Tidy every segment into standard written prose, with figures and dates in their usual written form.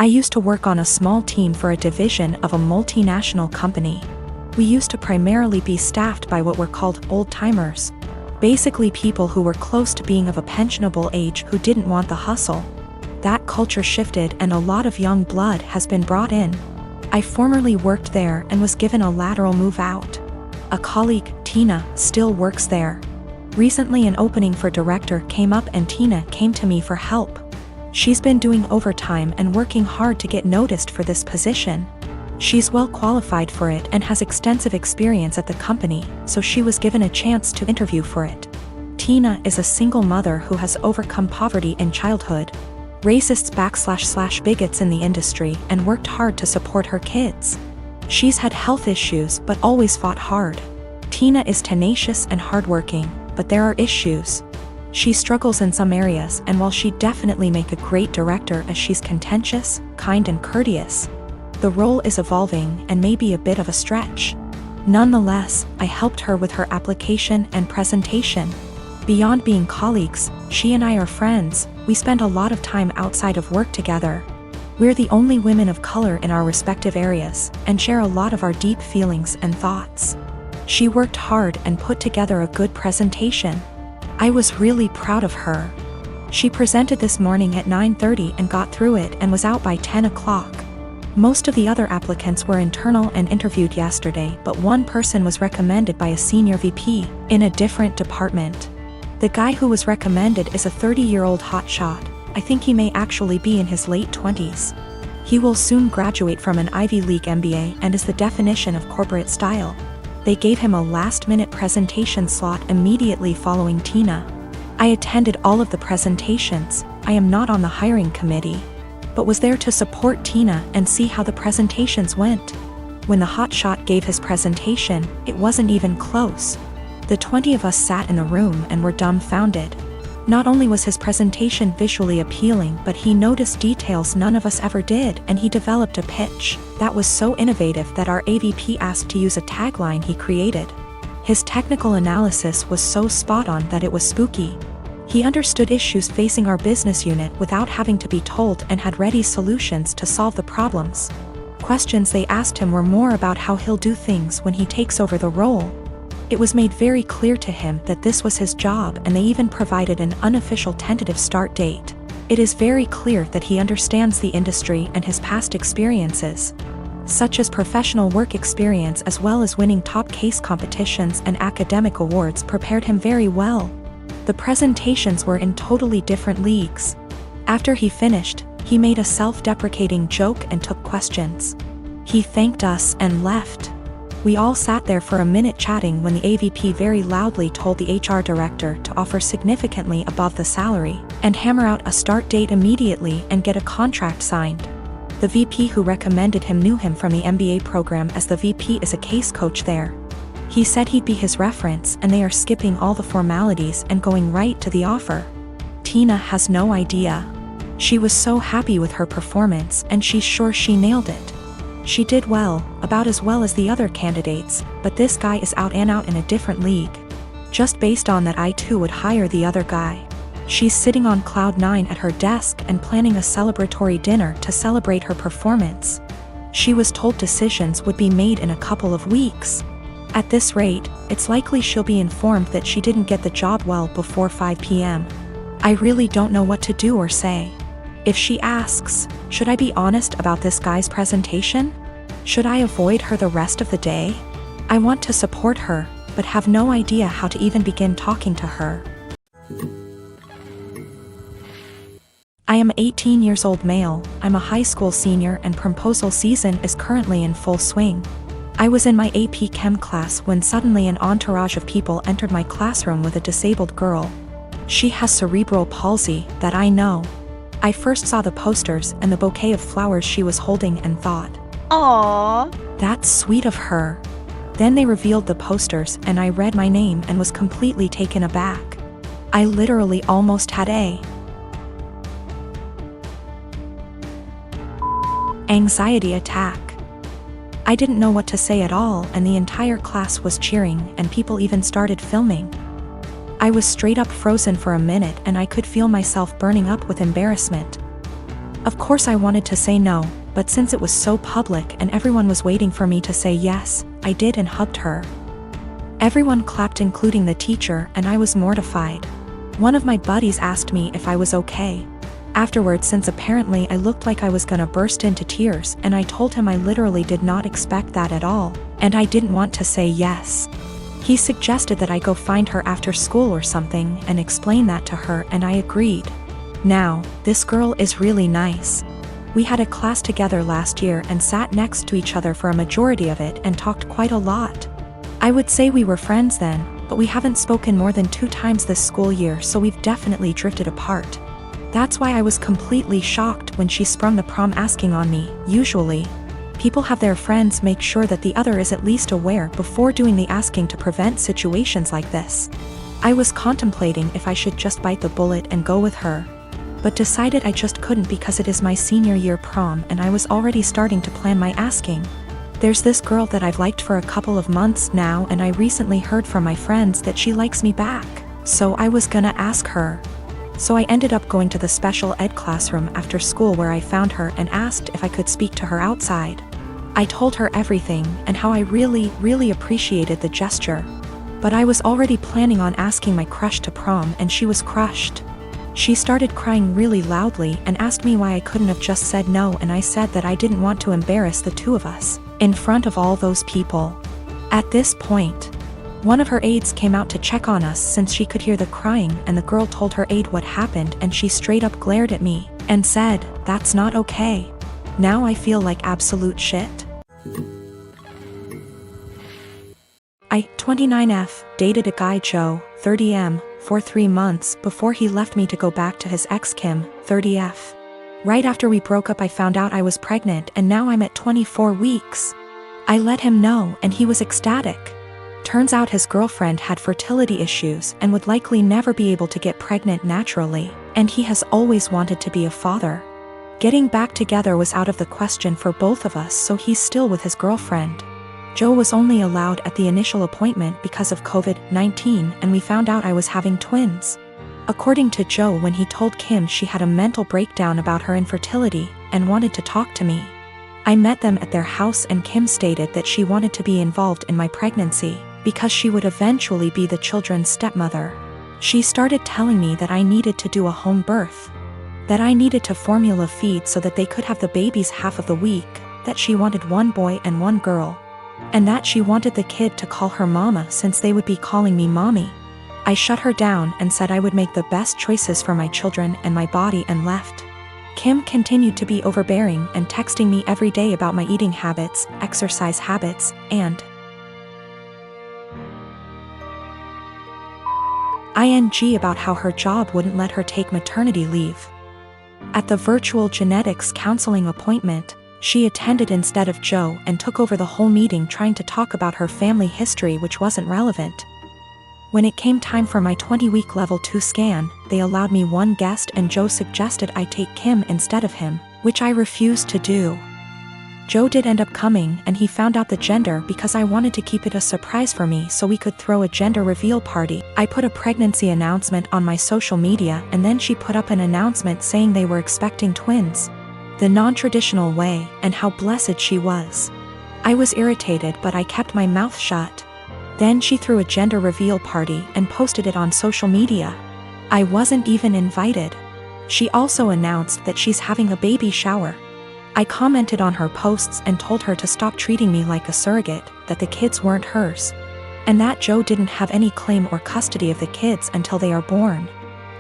used to work on a small team for a division of a multinational company. We used to primarily be staffed by what were called old-timers. Basically people who were close to being of a pensionable age who didn't want the hustle. That culture shifted and a lot of young blood has been brought in. I formerly worked there and was given a lateral move out. A colleague, Tina, still works there. Recently an opening for director came up and Tina came to me for help. She's been doing overtime and working hard to get noticed for this position. She's well qualified for it and has extensive experience at the company, so she was given a chance to interview for it. Tina is a single mother who has overcome poverty in childhood, racists / bigots in the industry, and worked hard to support her kids. She's had health issues but always fought hard. Tina is tenacious and hardworking, but there are issues. She struggles in some areas, and while she'd definitely make a great director as she's contentious, kind and courteous, the role is evolving and may be a bit of a stretch. Nonetheless, I helped her with her application and presentation. Beyond being colleagues, she and I are friends. We spend a lot of time outside of work together. We're the only women of color in our respective areas, and share a lot of our deep feelings and thoughts. She worked hard and put together a good presentation. I was really proud of her. She presented this morning at 9:30 and got through it and was out by 10 o'clock. Most of the other applicants were internal and interviewed yesterday, but one person was recommended by a senior VP in a different department. The guy who was recommended is a 30-year-old hotshot. I think he may actually be in his late 20s. He will soon graduate from an Ivy League MBA and is the definition of corporate style. They gave him a last-minute presentation slot immediately following Tina. I attended all of the presentations. I am not on the hiring committee, but was there to support Tina and see how the presentations went. When the hotshot gave his presentation, it wasn't even close. The 20 of us sat in the room and were dumbfounded. Not only was his presentation visually appealing, but he noticed details none of us ever did, and he developed a pitch that was so innovative that our AVP asked to use a tagline he created. His technical analysis was so spot on that it was spooky. He understood issues facing our business unit without having to be told and had ready solutions to solve the problems. Questions they asked him were more about how he'll do things when he takes over the role. It was made very clear to him that this was his job, and they even provided an unofficial tentative start date. It is very clear that he understands the industry and his past experiences, such as professional work experience as well as winning top case competitions and academic awards, prepared him very well. The presentations were in totally different leagues. After he finished, he made a self-deprecating joke and took questions. He thanked us and left. We all sat there for a minute chatting when the AVP very loudly told the HR director to offer significantly above the salary and hammer out a start date immediately and get a contract signed. The VP who recommended him knew him from the MBA program, as the VP is a case coach there. He said he'd be his reference, and they are skipping all the formalities and going right to the offer. Tina has no idea. She was so happy with her performance, and she's sure she nailed it. She did well, about as well as the other candidates, but this guy is out and out in a different league. Just based on that, I too would hire the other guy. She's sitting on cloud 9 at her desk and planning a celebratory dinner to celebrate her performance. She was told decisions would be made in a couple of weeks. At this rate, it's likely she'll be informed that she didn't get the job well before 5 p.m. I really don't know what to do or say. If she asks, should I be honest about this guy's presentation? Should I avoid her the rest of the day? I want to support her, but have no idea how to even begin talking to her. I am 18 years old male. I'm a high school senior and proposal season is currently in full swing. I was in my AP Chem class when suddenly an entourage of people entered my classroom with a disabled girl. She has cerebral palsy, that I know. I first saw the posters and the bouquet of flowers she was holding and thought, "Aww, that's sweet of her." Then they revealed the posters and I read my name and was completely taken aback. I literally almost had a anxiety attack. I didn't know what to say at all, and the entire class was cheering and people even started filming. I was straight up frozen for a minute and I could feel myself burning up with embarrassment. Of course I wanted to say no, but since it was so public and everyone was waiting for me to say yes, I did and hugged her. Everyone clapped including the teacher, and I was mortified. One of my buddies asked me if I was okay. Afterwards, since apparently I looked like I was gonna burst into tears, and I told him I literally did not expect that at all, and I didn't want to say yes. He suggested that I go find her after school or something and explain that to her, and I agreed. Now, this girl is really nice. We had a class together last year and sat next to each other for a majority of it and talked quite a lot. I would say we were friends then, but we haven't spoken more than 2 times this school year, so we've definitely drifted apart. That's why I was completely shocked when she sprung the prom asking on me. Usually, people have their friends make sure that the other is at least aware before doing the asking to prevent situations like this. I was contemplating if I should just bite the bullet and go with her, but decided I just couldn't because it is my senior year prom and I was already starting to plan my asking. There's this girl that I've liked for a couple of months now, and I recently heard from my friends that she likes me back, so I was gonna ask her. So I ended up going to the special ed classroom after school where I found her and asked if I could speak to her outside. I told her everything and how I really appreciated the gesture. But I was already planning on asking my crush to prom, and she was crushed. She started crying really loudly and asked me why I couldn't have just said no, and I said that I didn't want to embarrass the two of us in front of all those people. At this point, one of her aides came out to check on us since she could hear the crying, and the girl told her aide what happened, and she straight up glared at me and said, "That's not okay." Now I feel like absolute shit. I, 29F, dated a guy Joe, 30M, for 3 months before he left me to go back to his ex Kim, 30F. Right after we broke up I found out I was pregnant, and now I'm at 24 weeks. I let him know and he was ecstatic. Turns out his girlfriend had fertility issues and would likely never be able to get pregnant naturally, and he has always wanted to be a father. Getting back together was out of the question for both of us, so he's still with his girlfriend. Joe was only allowed at the initial appointment because of COVID-19, and we found out I was having twins. According to Joe, when he told Kim, she had a mental breakdown about her infertility and wanted to talk to me. I met them at their house, and Kim stated that she wanted to be involved in my pregnancy because she would eventually be the children's stepmother. She started telling me that I needed to do a home birth, that I needed to formula feed so that they could have the babies half of the week, that she wanted 1 boy and 1 girl, and that she wanted the kid to call her mama since they would be calling me mommy. I shut her down and said I would make the best choices for my children and my body and left. Kim continued to be overbearing and texting me every day about my eating habits, exercise habits, and ing about how her job wouldn't let her take maternity leave. At the virtual genetics counseling appointment, she attended instead of Joe and took over the whole meeting trying to talk about her family history, which wasn't relevant. When it came time for my 20-week level 2 scan, they allowed me 1 guest, and Joe suggested I take Kim instead of him, which I refused to do. Joe did end up coming, and he found out the gender because I wanted to keep it a surprise for me so we could throw a gender reveal party. I put a pregnancy announcement on my social media, and then she put up an announcement saying they were expecting twins, the non-traditional way, and how blessed she was. I was irritated, but I kept my mouth shut. Then she threw a gender reveal party and posted it on social media. I wasn't even invited. She also announced that she's having a baby shower. I commented on her posts and told her to stop treating me like a surrogate, that the kids weren't hers, and that Joe didn't have any claim or custody of the kids until they are born.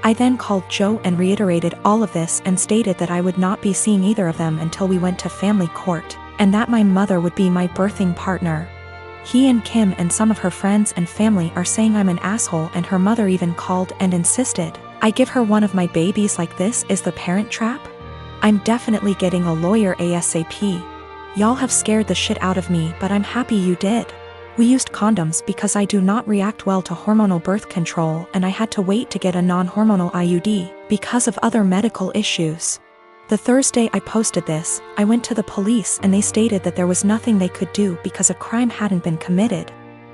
I then called Joe and reiterated all of this and stated that I would not be seeing either of them until we went to family court, and that my mother would be my birthing partner. He and Kim and some of her friends and family are saying I'm an asshole, and her mother even called and insisted I give her one of my babies. Like, this is the Parent Trap? I'm definitely getting a lawyer ASAP. Y'all have scared the shit out of me, but I'm happy you did. We used condoms because I do not react well to hormonal birth control, and I had to wait to get a non-hormonal IUD because of other medical issues. The Thursday I posted this, I went to the police and they stated that there was nothing they could do because a crime hadn't been committed.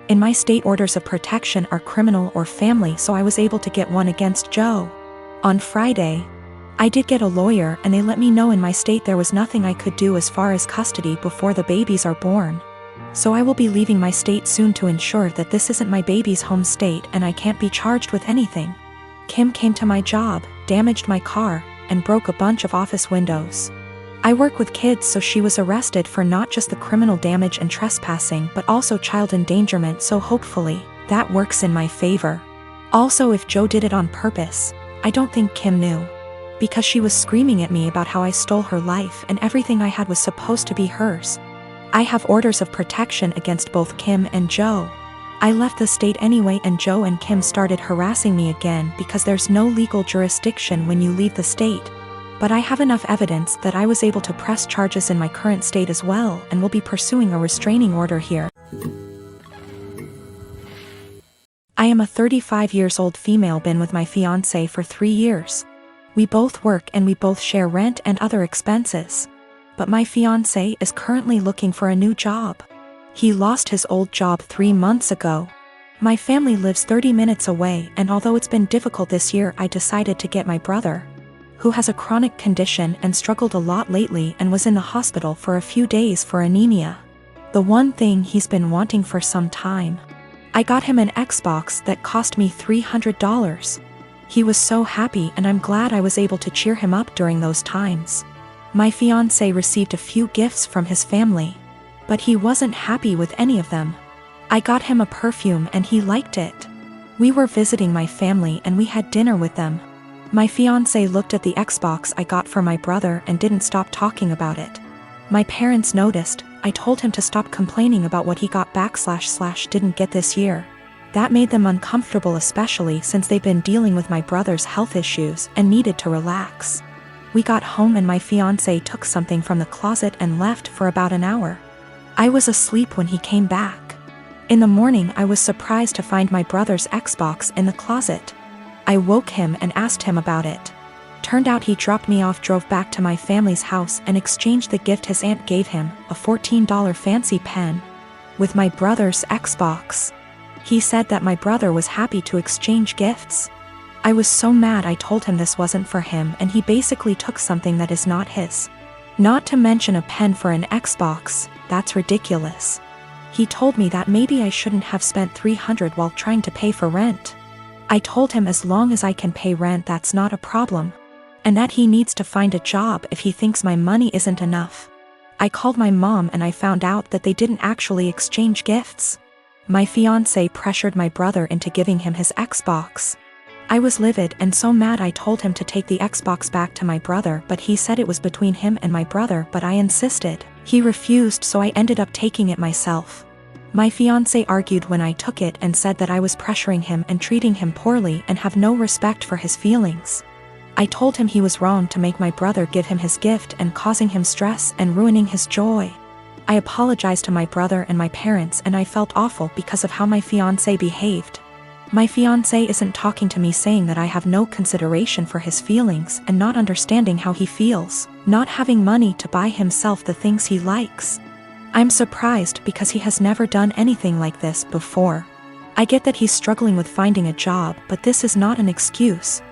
In my state, orders of protection are criminal or family, so I was able to get one against Joe. On Friday, I did get a lawyer and they let me know in my state there was nothing I could do as far as custody before the babies are born. So I will be leaving my state soon to ensure that this isn't my baby's home state and I can't be charged with anything. Kim came to my job, damaged my car, and broke a bunch of office windows. I work with kids, so she was arrested for not just the criminal damage and trespassing but also child endangerment, so hopefully, that works in my favor. Also, if Joe did it on purpose, I don't think Kim knew. Because she was screaming at me about how I stole her life and everything I had was supposed to be hers. I have orders of protection against both Kim and Joe. I left the state anyway and Joe and Kim started harassing me again because there's no legal jurisdiction when you leave the state. But I have enough evidence that I was able to press charges in my current state as well and will be pursuing a restraining order here. I am a 35-year-old female, been with my fiancé for 3 years. We both work and we both share rent and other expenses. But my fiancé is currently looking for a new job. He lost his old job 3 months ago. My family lives 30 minutes away, and although it's been difficult this year, I decided to get my brother, who has a chronic condition and struggled a lot lately and was in the hospital for a few days for anemia. The one thing he's been wanting for some time. I got him an Xbox that cost me $300. He was so happy and I'm glad I was able to cheer him up during those times. My fiancé received a few gifts from his family, but he wasn't happy with any of them. I got him a perfume and he liked it. We were visiting my family and we had dinner with them. My fiancé looked at the Xbox I got for my brother and didn't stop talking about it. My parents noticed. I told him to stop complaining about what he got / didn't get this year. That made them uncomfortable, especially since they've been dealing with my brother's health issues and needed to relax. We got home and my fiancé took something from the closet and left for about an hour. I was asleep when he came back. In the morning, I was surprised to find my brother's Xbox in the closet. I woke him and asked him about it. Turned out he dropped me off, drove back to my family's house and exchanged the gift his aunt gave him, a $14 fancy pen, with my brother's Xbox. He said that my brother was happy to exchange gifts. I was so mad. I told him this wasn't for him and he basically took something that is not his. Not to mention a pen for an Xbox, that's ridiculous. He told me that maybe I shouldn't have spent $300 while trying to pay for rent. I told him as long as I can pay rent, that's not a problem. And that he needs to find a job if he thinks my money isn't enough. I called my mom and I found out that they didn't actually exchange gifts. My fiancé pressured my brother into giving him his Xbox. I was livid and so mad. I told him to take the Xbox back to my brother, but he said it was between him and my brother, but I insisted. He refused, so I ended up taking it myself. My fiancé argued when I took it and said that I was pressuring him and treating him poorly and have no respect for his feelings. I told him he was wrong to make my brother give him his gift and causing him stress and ruining his joy. I apologized to my brother and my parents and I felt awful because of how my fiancé behaved. My fiancé isn't talking to me, saying that I have no consideration for his feelings and not understanding how he feels, not having money to buy himself the things he likes. I'm surprised because he has never done anything like this before. I get that he's struggling with finding a job, but this is not an excuse.